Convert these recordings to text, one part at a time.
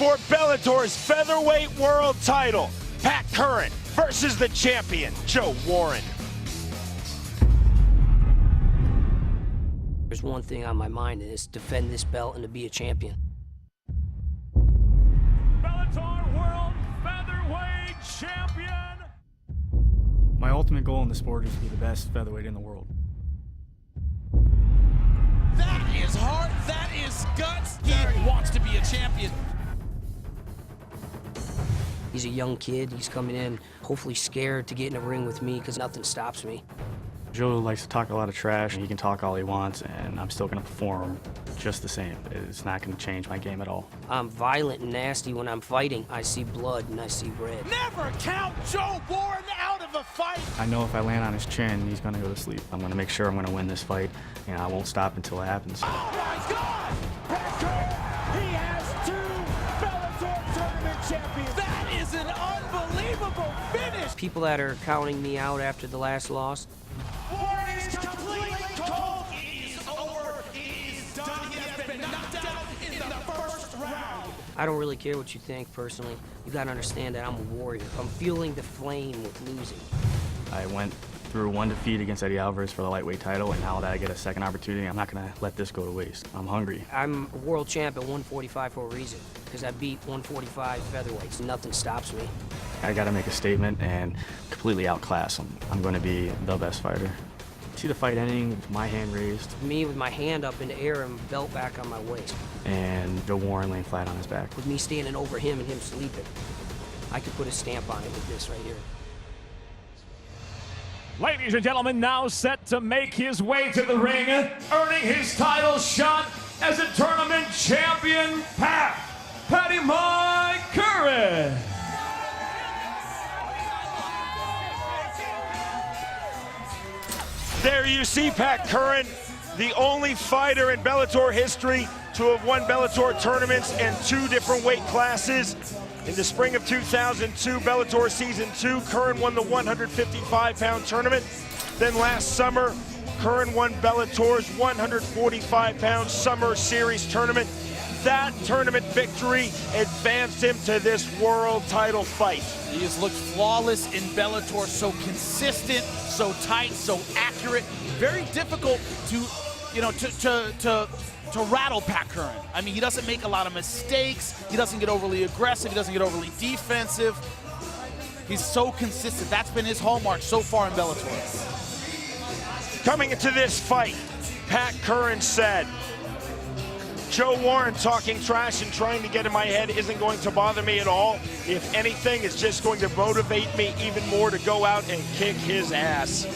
for Bellator's featherweight world title, Pat Curran versus the champion, Joe Warren. There's one thing on my mind, and it's defend this belt and to be a champion. Bellator World Featherweight Champion! My ultimate goal in the sport is to be the best featherweight in the world. That is heart, that is guts. He wants to be a champion. He's a young kid. He's coming in hopefully scared to get in a ring with me because nothing stops me. Joe likes to talk a lot of trash. He can talk all he wants, and I'm still going to perform just the same. It's not going to change my game at all. I'm violent and nasty when I'm fighting. I see blood and I see red. Never count Joe Warren out of a fight. I know if I land on his chin, he's going to go to sleep. I'm going to make sure I'm going to win this fight, and I won't stop until it happens. Oh my God! He has 2 Bellator Tournament champions! That is an unbelievable finish! People that are counting me out after the last loss, Warren is completely cold. It is over. It is done. He has been knocked out in the first round. I don't really care what you think personally. You gotta understand that I'm a warrior. I'm fueling the flame with losing. I went through 1 defeat against Eddie Alvarez for the lightweight title, and now that I get a second opportunity, I'm not going to let this go to waste. I'm hungry. I'm a world champ at 145 for a reason, because I beat 145 featherweights. Nothing stops me. I got to make a statement and completely outclass him. I'm going to be the best fighter. See the fight ending with my hand raised. Me with my hand up in the air and belt back on my waist. And Joe Warren laying flat on his back. With me standing over him and him sleeping. I could put a stamp on it with this right here. Ladies and gentlemen, now set to make his way to the ring, earning his title shot as a tournament champion, Patty Mike Curran. There you see Pat Curran, the only fighter in Bellator history to have won Bellator tournaments in 2 different weight classes. In the spring of 2002, Bellator Season 2, Curran won the 155-pound tournament. Then last summer, Curran won Bellator's 145-pound Summer Series tournament. That tournament victory advanced him to this world title fight. He has looked flawless in Bellator, so consistent, so tight, so accurate. Very difficult to rattle Pat Curran. I mean, he doesn't make a lot of mistakes. He doesn't get overly aggressive. He doesn't get overly defensive. He's so consistent. That's been his hallmark so far in Bellator. Coming into this fight, Pat Curran said, Joe Warren talking trash and trying to get in my head isn't going to bother me at all. If anything, it's just going to motivate me even more to go out and kick his ass.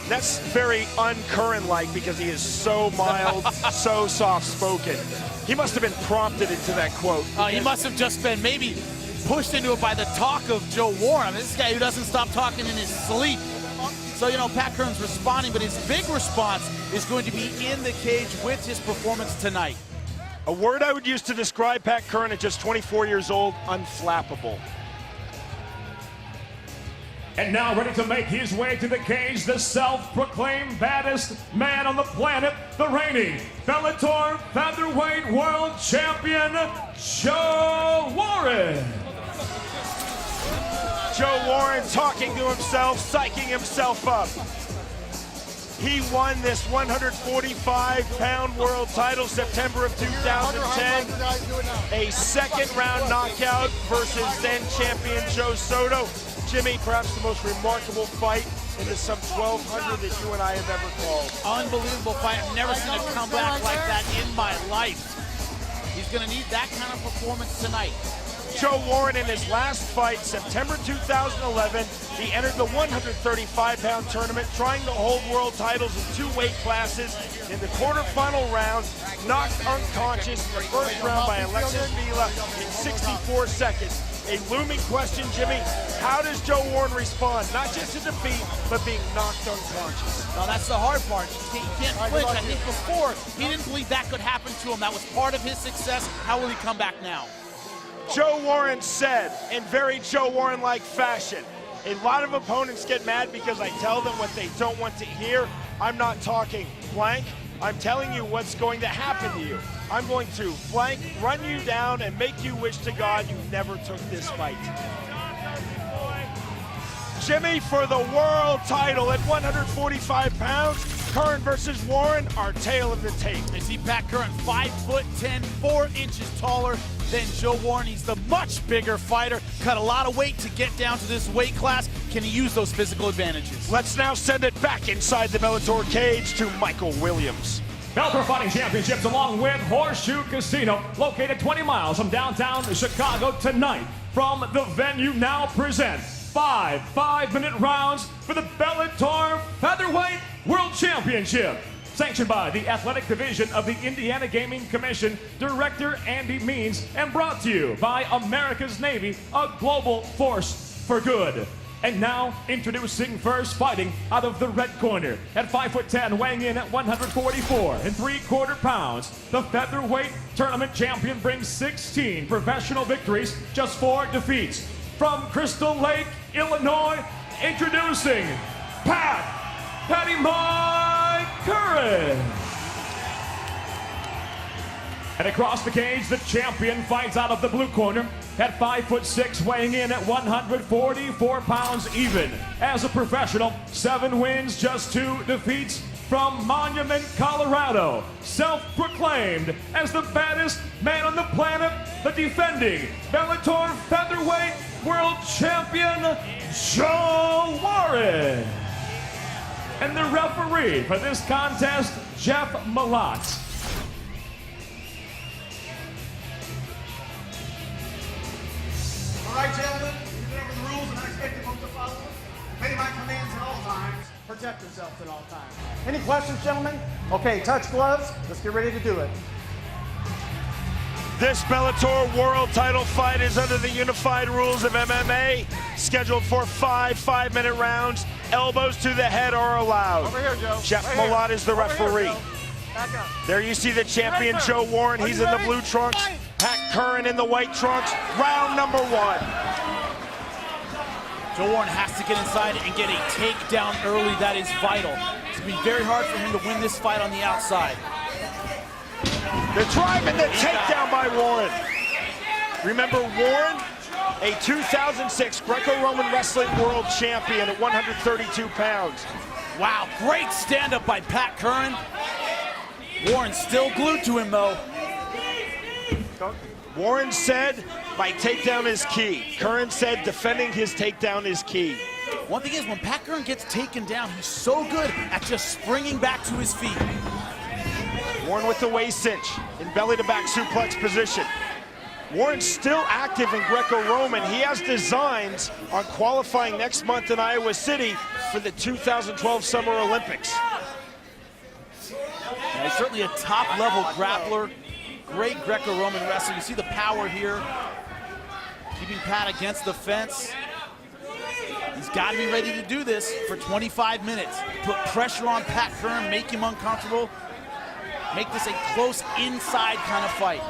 That's very un-Curran-like because he is so mild, so soft-spoken. He must have been prompted into that quote. He must have just been maybe pushed into it by the talk of Joe Warren. I mean, this guy who doesn't stop talking in his sleep. So, you know, Pat Curran's responding, but his big response is going to be in the cage with his performance tonight. A word I would use to describe Pat Curran at just 24 years old, unflappable. And now ready to make his way to the cage, the self-proclaimed baddest man on the planet, the reigning Bellator Featherweight World Champion, Joe Warren. Joe Warren talking to himself, psyching himself up. He won this 145-pound world title September of 2010. A second-round knockout versus then-champion Joe Soto. Jimmy, perhaps the most remarkable fight in the sub 1200 that you and I have ever called. Unbelievable fight. I've never seen a comeback like that in my life. He's going to need that kind of performance tonight. Joe Warren in his last fight, September 2011, he entered the 135-pound tournament, trying to hold world titles in 2 weight classes. In the quarterfinal round, knocked unconscious in the first round by Alexis Vila in 64 seconds. A looming question, Jimmy, how does Joe Warren respond? Not just to defeat, but being knocked unconscious. Well, that's the hard part. He can't flinch. I think before, he didn't believe that could happen to him. That was part of his success. How will he come back now? Joe Warren said, in very Joe Warren-like fashion, a lot of opponents get mad because I tell them what they don't want to hear. I'm not talking blank. I'm telling you what's going to happen to you. I'm going to flank, run you down, and make you wish to God you never took this fight. Jimmy for the world title at 145 pounds. Curran versus Warren, our tale of the tape. You see Pat Curran, 5'10", 4 inches taller than Joe Warren. He's the much bigger fighter. Cut a lot of weight to get down to this weight class. Can he use those physical advantages? Let's now send it back inside the Bellator cage to Michael Williams. Bellator Fighting Championships along with Horseshoe Casino, located 20 miles from downtown Chicago tonight. From the venue now present 5 5-minute rounds for the Bellator Featherweight World Championship. Sanctioned by the Athletic Division of the Indiana Gaming Commission, Director Andy Means, and brought to you by America's Navy, a global force for good. And now, introducing first, fighting out of the red corner, at 5'10", weighing in at 144 3/4 pounds. The featherweight tournament champion brings 16 professional victories, just 4 defeats. From Crystal Lake, Illinois, introducing Patty Mike Curran. And across the cage, the champion fights out of the blue corner at 5'6", weighing in at 144 pounds even. As a professional, 7 wins, just 2 defeats. From Monument, Colorado, self-proclaimed as the baddest man on the planet, the defending Bellator Featherweight World Champion, Joe Warren. And the referee for this contest, Jeff Malott. All right, gentlemen, remember the rules and I expect you folks to follow them. Obey my commands at all times. Protect yourselves at all times. Any questions, gentlemen? Okay, touch gloves. Let's get ready to do it. This Bellator world title fight is under the unified rules of MMA, scheduled for 5 5-minute rounds. Elbows to the head are allowed. Over here, Joe. Jeff Right Malott here. is the Over referee. Here, back up. There you see the champion, Joe Warren. He's in the blue trunks. Pat Curran in the white trunks. Round number 1. Joe Warren has to get inside and get a takedown early. That is vital. It's going to be very hard for him to win this fight on the outside. The drive and the takedown by Warren. Remember Warren, a 2006 Greco-Roman Wrestling World Champion at 132 pounds. Wow, great stand-up by Pat Curran. Warren still glued to him, though. Warren said, my takedown is key. Curran said defending his takedown is key. One thing is, when Pat Curran gets taken down, he's so good at just springing back to his feet. Warren with the waist cinch in belly-to-back suplex position. Warren's still active in Greco-Roman. He has designs on qualifying next month in Iowa City for the 2012 Summer Olympics. Yeah, he's certainly a top-level grappler. Great Greco-Roman wrestler. You see the power here. Keeping Pat against the fence. He's got to be ready to do this for 25 minutes. Put pressure on Pat Curran, make him uncomfortable. Make this a close inside kind of fight.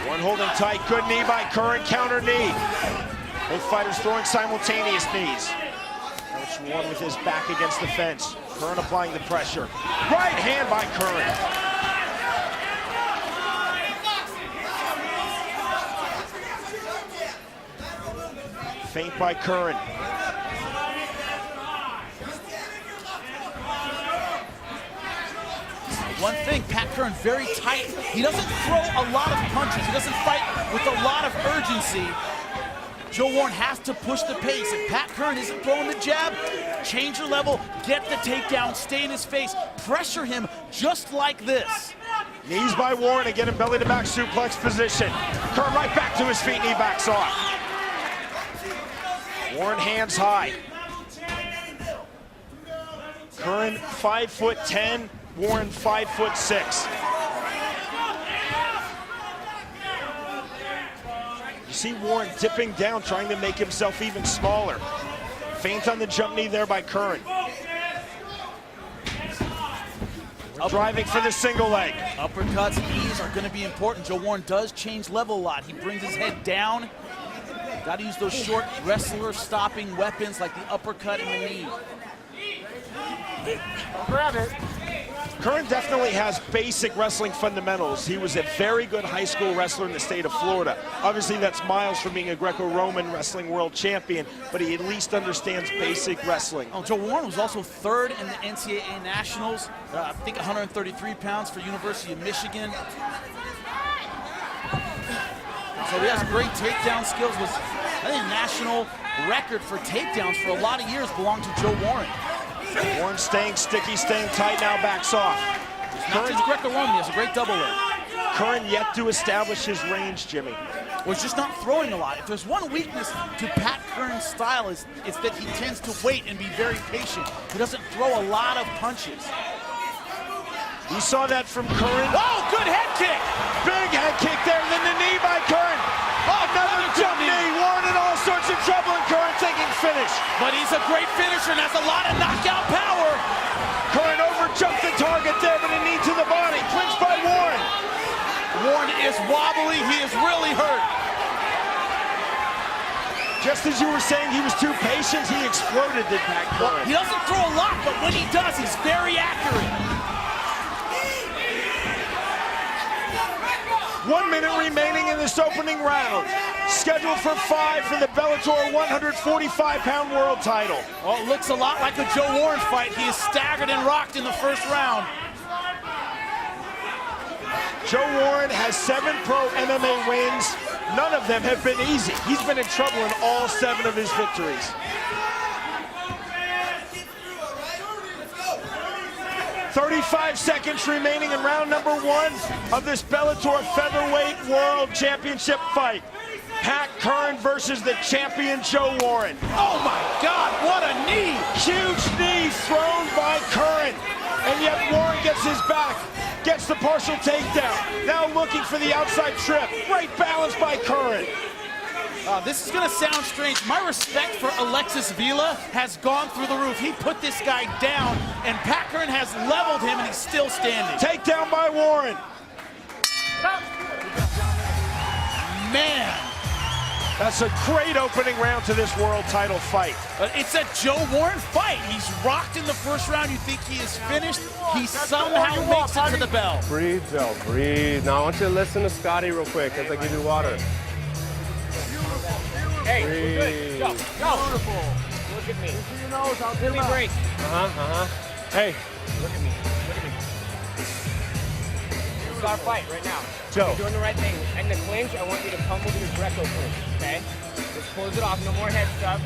One holding tight, good knee by Curran, counter knee. Both fighters throwing simultaneous knees. Coach one with his back against the fence. Curran applying the pressure. Right hand by Curran. Feint by Curran. One thing, Pat Curran very tight. He doesn't throw a lot of punches. He doesn't fight with a lot of urgency. Joe Warren has to push the pace. If Pat Curran isn't throwing the jab, change your level, get the takedown, stay in his face, pressure him just like this. Knees by Warren, again in belly-to-back suplex position. Curran right back to his feet, knee backs off. Warren hands high. Curran 5'10", Warren 5'6". You see Warren dipping down, trying to make himself even smaller. Feint on the jump knee there by Curran. Driving for the single leg. Uppercuts, knees are going to be important. Joe Warren does change level a lot. He brings his head down. Got to use those short wrestler stopping weapons like the uppercut and the knee. Grab it. Curran definitely has basic wrestling fundamentals. He was a very good high school wrestler in the state of Florida. Obviously, that's miles from being a Greco-Roman wrestling world champion, but he at least understands basic wrestling. Oh, Joe Warren was also third in the NCAA Nationals. I think 133 pounds for University of Michigan. So he has great takedown skills. Was, I think, national record for takedowns for a lot of years belonged to Joe Warren. Warren staying sticky, staying tight, now backs off. Not just Greco-Roman, he has a great double leg. Curran yet to establish his range, Jimmy. Well, he's just not throwing a lot. If there's one weakness to Pat Curran's style, it's that he tends to wait and be very patient. He doesn't throw a lot of punches. You saw that from Curran. Oh, good head kick! Big head kick there, and then the knee by Curran. Oh, another jump knee. Warren in all sorts of trouble, and Curran thinking finish. But he's a great finisher and has a lot of knockout power. Curran overjumped the target there, but a knee to the body. Clinched by Warren. Warren is wobbly. He is really hurt. Just as you were saying he was too patient, he exploded, did Pat Curran. He doesn't throw a lot, but when he does, he's very accurate. 1 minute remaining in this opening round. Scheduled for 5 for the Bellator 145-pound world title. Well, it looks a lot like a Joe Warren fight. He is staggered and rocked in the first round. Joe Warren has 7 pro MMA wins. None of them have been easy. He's been in trouble in all 7 of his victories. 35 seconds remaining in round number 1 of this Bellator Featherweight World Championship fight. Pat Curran versus the champion Joe Warren. Oh my God, what a knee! Huge knee thrown by Curran, and yet Warren gets his back, gets the partial takedown. Now looking for the outside trip. Great balance by Curran. This is gonna sound strange. My respect for Alexis Vila has gone through the roof. He put this guy down, and Pat Curran has leveled him, and he's still standing. Takedown by Warren. Man. That's a great opening round to this world title fight. It's a Joe Warren fight. He's rocked in the first round. You think he is finished. He somehow makes it to the bell. Breathe, Joe, breathe. Now I want you to listen to Scotty real quick as I give you water. Hey, good. Go. Beautiful. Look at me. Your nose, I'll give me a break. Hey. Look at me. Look at me. This is our fight right now. Joe. You're doing the right thing. In the clinch, I want you to pummel to your Greco clinch, okay? Just close it off. No more head stuff.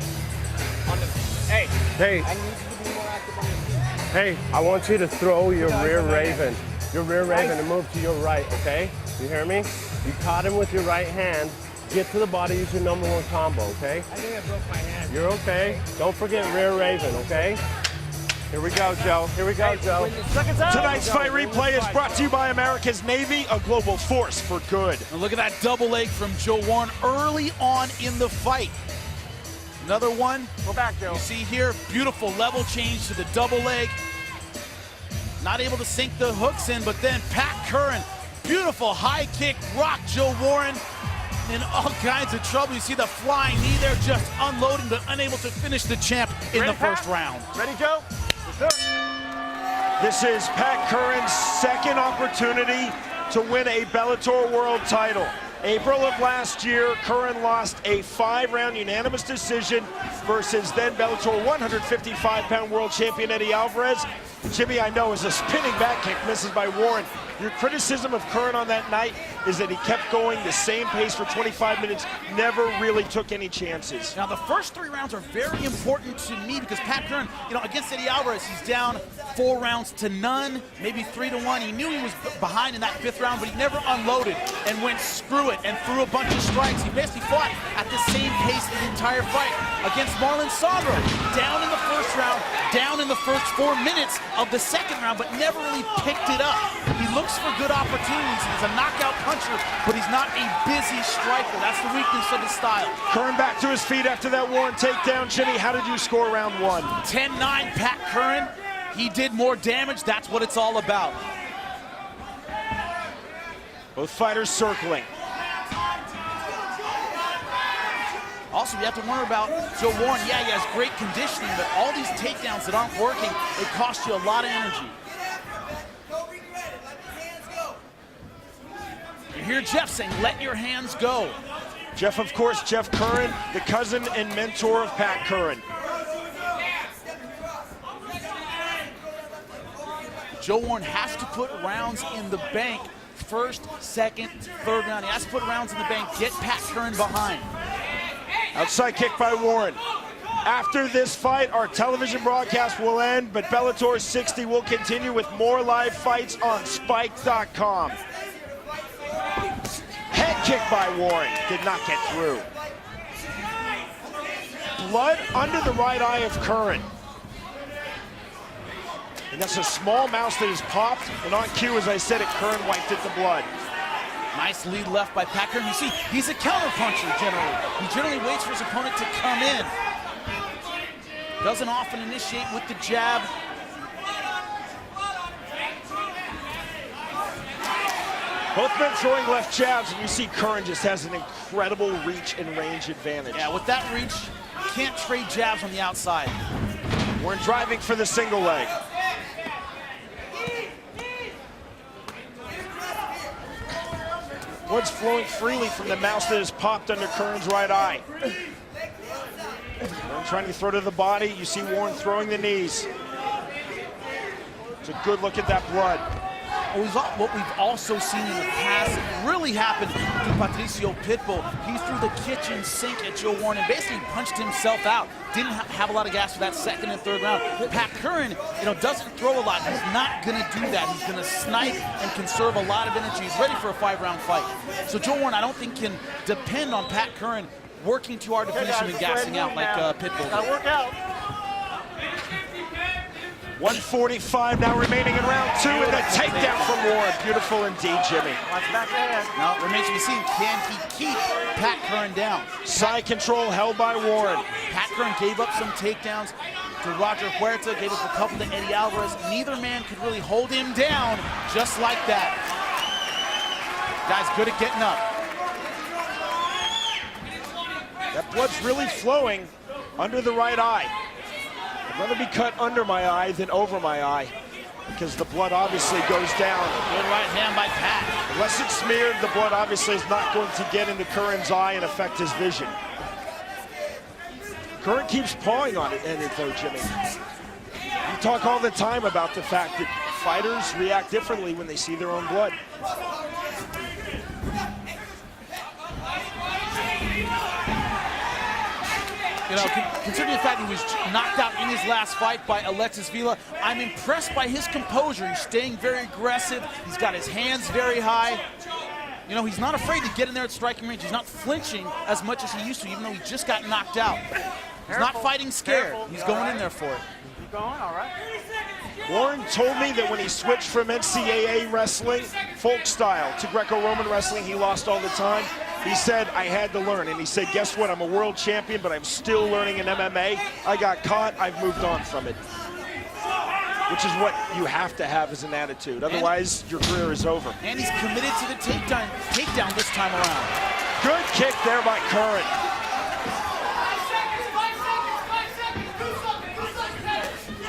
On the... Hey. Hey. I need you to be more active on your feet. Hey, I want you to throw your rear raven. Your rear raven and move to your right, okay? You hear me? You caught him with your right hand. Get to the body, use your number 1 combo, okay? I think I broke my hand. You're okay. Don't forget rear raven, okay? Here we go, Joe. Here we go, Joe. Tonight's fight replay is brought to you by America's Navy, a global force for good. And look at that double leg from Joe Warren early on in the fight. Another one. Go back, Joe. You see here, beautiful level change to the double leg. Not able to sink the hooks in, but then Pat Curran, beautiful high kick, rocked Joe Warren in all kinds of trouble. You see the flying knee there, just unloading, but unable to finish the champ in the first round. Ready, Joe? This is Pat Curran's 2nd opportunity to win a Bellator world title. April of last year, Curran lost a 5-round unanimous decision versus then Bellator 155-pound world champion Eddie Alvarez. Jimmy, I know, is a spinning back kick, misses by Warren. Your criticism of Curran on that night is that he kept going the same pace for 25 minutes, never really took any chances. Now, the first 3 rounds are very important to me because Pat Curran, against Eddie Alvarez, he's down 4 rounds to none, maybe 3 to 1. He knew he was behind in that 5th round, but he never unloaded and went screw it and threw a bunch of strikes. He basically fought at the same pace the entire fight. Against Marlon Sandro, down in the first round, down in the first 4 minutes of the 2nd round, but never really picked it up. He looks for good opportunities. He's a knockout puncher, but he's not a busy striker. That's the weakness of his style. Curran back to his feet after that Warren takedown. Jimmy, how did you score round 1? 10-9 Pat Curran. He did more damage. That's what it's all about. Both fighters circling. Also, we have to wonder about Joe Warren. Yeah, he has great conditioning, but all these takedowns that aren't working, they cost you a lot of energy. You hear Jeff saying, let your hands go. Jeff, of course, Jeff Curran, the cousin and mentor of Pat Curran. Joe Warren has to put rounds in the bank. First, second, third round. He has to put rounds in the bank, get Pat Curran behind. Outside kick by Warren. After this fight, our television broadcast will end, but Bellator 60 will continue with more live fights on Spike.com. Head kick by Warren, did not get through. Blood under the right eye of Curran. And that's a small mouse that is popped, and on cue, as I said it, Curran wiped it to blood. Nice lead left by Pat Curran. You see, he's a counterpuncher generally. He generally waits for his opponent to come in. Doesn't often initiate with the jab. Both men throwing left jabs, and you see Curran just has an incredible reach and range advantage. Yeah, with that reach, you can't trade jabs on the outside. Warren driving for the single leg. Blood's flowing freely from the mouse that is popped under Curran's right eye. Warren trying to throw to the body. You see Warren throwing the knees. It's a good look at that blood. What we've also seen in the past, it really happened to Patricio Pitbull. He threw the kitchen sink at Joe Warren and basically punched himself out. Didn't have a lot of gas for that second and third round. Pat Curran, doesn't throw a lot. He's not going to do that. He's going to snipe and conserve a lot of energy. He's ready for a 5-round fight. So Joe Warren, I don't think, can depend on Pat Curran working too hard to finish him and gassing out like Pitbull. Gotta work out. 1:45 now remaining in round 2, and the takedown from Warren. Beautiful indeed, Jimmy. Watch back there. Now, it remains to be seen, can he keep Pat Curran down? Side control held by Warren. Pat Curran gave up some takedowns to Roger Huerta, gave up a couple to Eddie Alvarez. Neither man could really hold him down just like that. Guy's good at getting up. That blood's really flowing under the right eye. I'd rather be cut under my eye than over my eye, because the blood obviously goes down. Good right hand by Pat. Unless it's smeared, the blood obviously is not going to get into Curran's eye and affect his vision. Curran keeps pawing on it, though, Jimmy. You talk all the time about the fact that fighters react differently when they see their own blood. Considering the fact that he was knocked out in his last fight by Alexis Villa, I'm impressed by his composure. He's staying very aggressive. He's got his hands very high. He's not afraid to get in there at striking range. He's not flinching as much as he used to, even though he just got knocked out. He's not fighting scared. He's going in there for it. Keep going, all right. Warren told me that when he switched from NCAA wrestling, folk style, to Greco-Roman wrestling, he lost all the time. He said, I had to learn. And he said, guess what? I'm a world champion, but I'm still learning in MMA. I got caught. I've moved on from it. Which is what you have to have as an attitude. Otherwise, your career is over. And he's committed to the takedown this time around. Good kick there by Curran.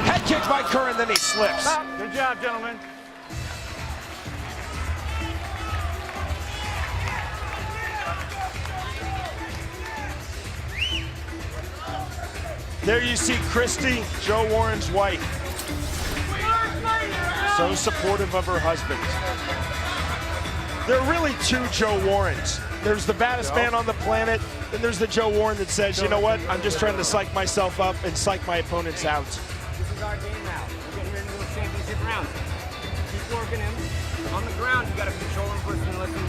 Head kick by Curran, then he slips. Good job, gentlemen. There you see Christy, Joe Warren's wife. So supportive of her husband. There are really two Joe Warrens. There's the baddest man on the planet, and there's the Joe Warren that says, you know what, I'm just trying to psych myself up and psych my opponents out. This is our game now. We're getting ready to go championship rounds. Keep working him. On the ground, you got to control him first and listen.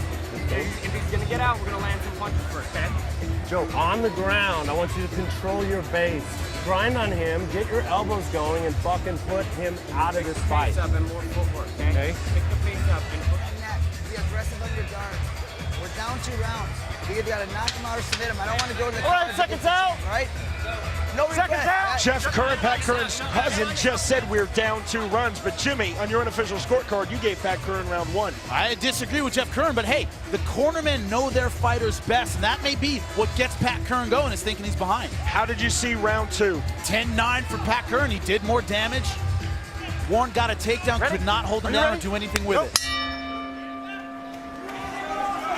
If he's going to get out, we're going to land some punches first, okay? Joe, on the ground, I want you to control your base. Grind on him, get your elbows going, and fucking put him out of this fight. Pace up and more footwork, okay? Pick the pace up and Be aggressive on your guard. We're down 2 rounds. We either got to knock him out or submit him. I don't want to go to the... All right, seconds out. All right? No Seconds regret. out. Jeff Curran, Pat Curran's cousin, just said we're down 2 runs. But Jimmy, on your unofficial scorecard, you gave Pat Curran round 1. I disagree with Jeff Curran, but hey, the cornermen know their fighters best, and that may be what gets Pat Curran going, is thinking he's behind. How did you see round 2? 10-9 for Pat Curran. He did more damage. Warren got a takedown, could not hold him down or do anything with it.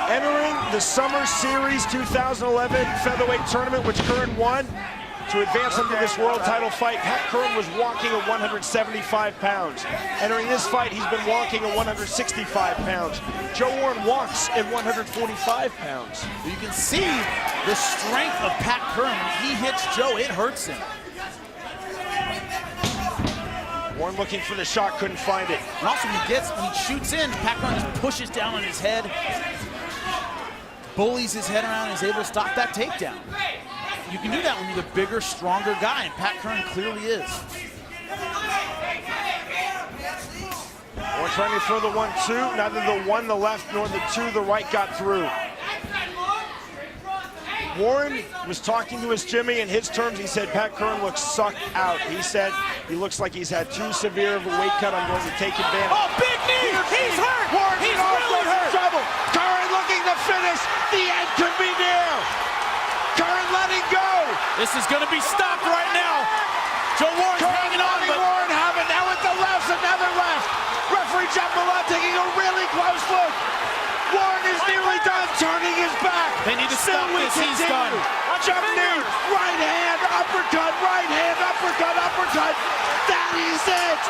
Entering the Summer Series 2011 featherweight tournament, which Curran won, to advance into this world title fight, Pat Curran was walking at 175 pounds. Entering this fight, he's been walking at 165 pounds. Joe Warren walks at 145 pounds. You can see the strength of Pat Curran. When he hits Joe, it hurts him. Warren looking for the shot, couldn't find it. And also when he shoots in, Pat Curran just pushes down on his head, bullies his head around, and is able to stop that takedown. You can do that when you're the bigger, stronger guy, and Pat Curran clearly is. Warren trying to throw the 1-2. Neither the 1, the left, nor the 2, the right got through. Warren was talking to his Jimmy. In his terms, he said Pat Curran looks sucked out. He said he looks like he's had too severe of a weight cut. I'm going to take advantage. Oh, big knee! He's hurt! Warren, He's really hurt! Trouble. Curran looking to finish. The end could be near. Curran letting go. This is going to be stopped right now. Joe Warren's hanging on, but Warren have it now with the left, another left. Referee Jeff Malott taking a really close look. Warren is nearly done, turning his back. They need to stop this. He's done. Jump knee, right hand, uppercut, uppercut. That is it.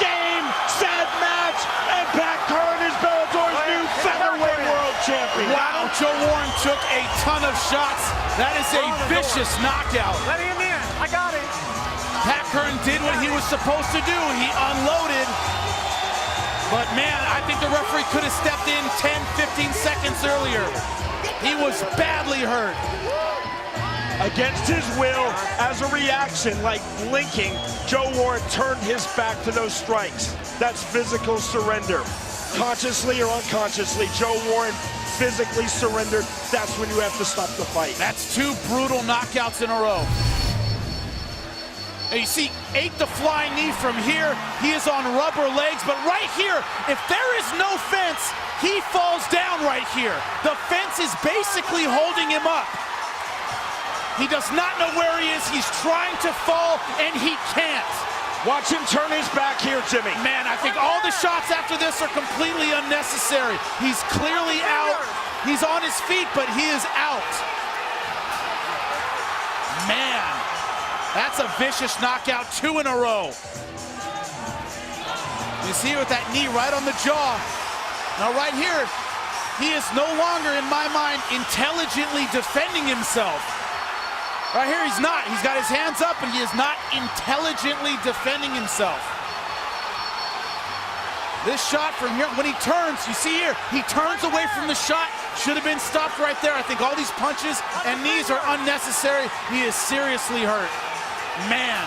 Game, set, match, and Pat Curran is Bellator's new featherweight world champion. Wow, Joe Warren took a ton of shots. That is a vicious knockout. Let him in. I got it. Pat Curran did what he was supposed to do. He unloaded. But man, I think the referee could have stepped in 10, 15 seconds earlier. He was badly hurt. Against his will, as a reaction, like blinking, Joe Warren turned his back to those strikes. That's physical surrender. Consciously or unconsciously, Joe Warren physically surrendered. That's when you have to stop the fight. That's 2 brutal knockouts in a row. And you see, ate the flying knee from here. He is on rubber legs, but right here, if there is no fence, he falls down right here. The fence is basically holding him up. He does not know where he is. He's trying to fall, and he can't. Watch him turn his back here, Jimmy. Man, I think all the shots after this are completely unnecessary. He's clearly out. He's on his feet, but he is out. Man. That's a vicious knockout, 2 in a row. You see with that knee right on the jaw. Now right here, he is no longer, in my mind, intelligently defending himself. Right here, he's not. He's got his hands up, and he is not intelligently defending himself. This shot from here, when he turns, you see here, he turns away from the shot. Should have been stopped right there. I think all these punches and knees are unnecessary. He is seriously hurt. Man.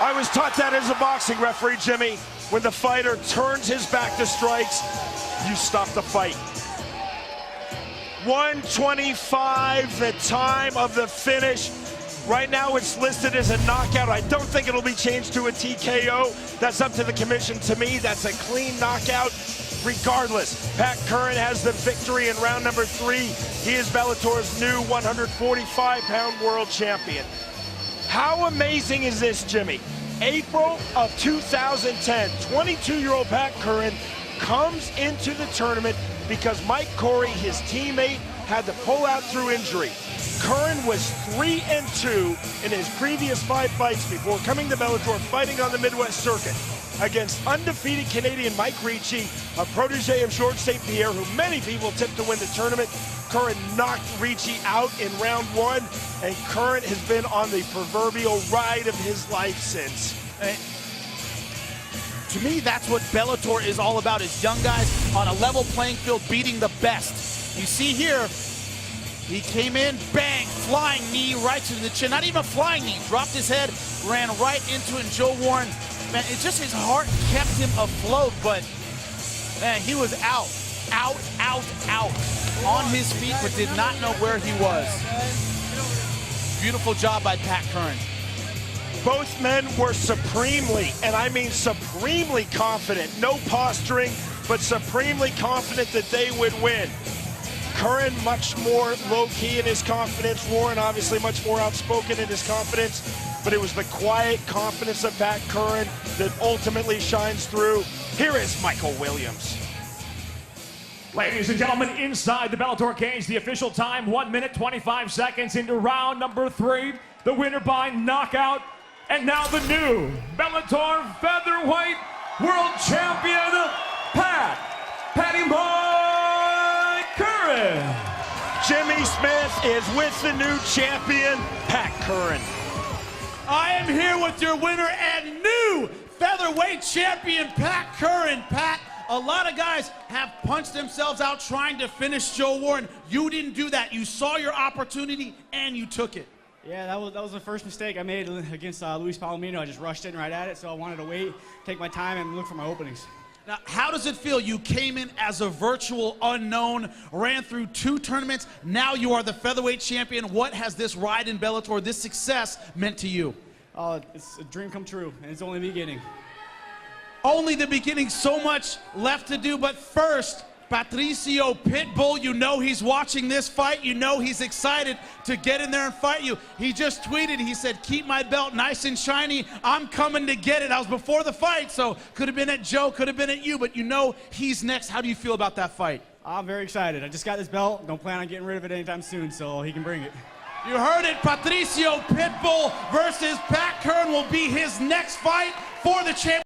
I was taught that as a boxing referee, Jimmy. When the fighter turns his back to strikes, you stop the fight. 1:25, the time of the finish. Right now it's listed as a knockout. I don't think it'll be changed to a TKO. That's up to the commission. To me, that's a clean knockout. Regardless, Pat Curran has the victory in round number 3. He is Bellator's new 145-pound world champion. How amazing is this, Jimmy? April of 2010, 22-year-old Pat Curran comes into the tournament because Mike Corey, his teammate, had to pull out through injury. Curran was 3-2 in his previous 5 fights before coming to Bellator, fighting on the Midwest circuit against undefeated Canadian Mike Ricci, a protege of Georges St. Pierre, who many people tipped to win the tournament. Curran knocked Ricci out in round 1, and Curran has been on the proverbial ride of his life since. To me, that's what Bellator is all about, is young guys on a level playing field beating the best. You see here, he came in, bang, flying knee right to the chin. Not even a flying knee, dropped his head, ran right into it, and Joe Warren, man, it's just his heart kept him afloat, but man, he was out, on his feet, but did not know where he was. Beautiful job by Pat Curran. Both men were supremely, and I mean supremely confident, no posturing, but supremely confident that they would win. Curran much more low-key in his confidence. Warren obviously much more outspoken in his confidence, but it was the quiet confidence of Pat Curran that ultimately shines through. Here is Michael Williams. Ladies and gentlemen, inside the Bellator cage, the official time, 1 minute, 25 seconds into round number 3. The winner by knockout, and now the new Bellator Featherweight World Champion, Patty Boy Curran. Jimmy Smith is with the new champion, Pat Curran. I am here with your winner and new featherweight champion, Pat Curran. Pat, a lot of guys have punched themselves out trying to finish Joe Warren. You didn't do that. You saw your opportunity and you took it. Yeah, that was the first mistake I made against Luis Palomino. I just rushed in right at it, so I wanted to wait, take my time, and look for my openings. Now, how does it feel? You came in as a virtual unknown, ran through 2 tournaments. Now you are the featherweight champion. What has this ride in Bellator, this success, meant to you? It's a dream come true, and it's only the beginning. Only the beginning, so much left to do. But first, Patricio Pitbull, you know he's watching this fight. You know he's excited to get in there and fight you. He just tweeted, he said, keep my belt nice and shiny. I'm coming to get it. I was before the fight, so could have been at Joe, could have been at you, but you know he's next. How do you feel about that fight? I'm very excited. I just got this belt. Don't plan on getting rid of it anytime soon, so he can bring it. You heard it. Patricio Pitbull versus Pat Curran will be his next fight for the championship.